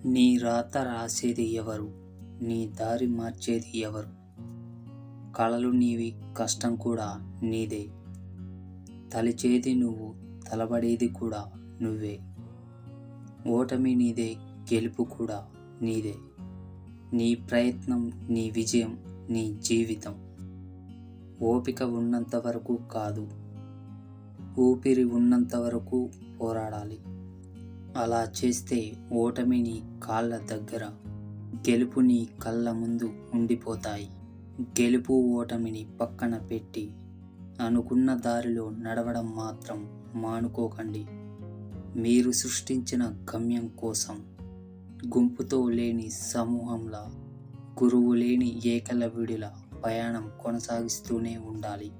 నీ రాత రాసేది ఎవరు? నీ దారి మార్చేది ఎవరు? కలలు నీవి, కష్టం కూడా నీదే. తలిచేది నువ్వు, తలబడేది కూడా నువ్వే. ఓటమి నీదే, గెలుపు కూడా నీదే. నీ ప్రయత్నం, నీ విజయం, నీ జీవితం. ఓపిక ఉన్నంత వరకు కాదు, ఊపిరి ఉన్నంత వరకు పోరాడాలి. అలా చేస్తే ఓటమి నీ కాళ్ళ దగ్గర, గెలుపు నీ కళ్ళ ముందు ఉండిపోతాయి. గెలుపు ఓటమిని పక్కన పెట్టి అనుకున్న దారిలో నడవడం మాత్రం మానుకోకండి. మీరు సృష్టించిన గమ్యం కోసం గుంపుతో లేని సమూహంలా, గురువు లేని ఏకలవ్యుడిలా ప్రయాణం కొనసాగిస్తూనే ఉండాలి.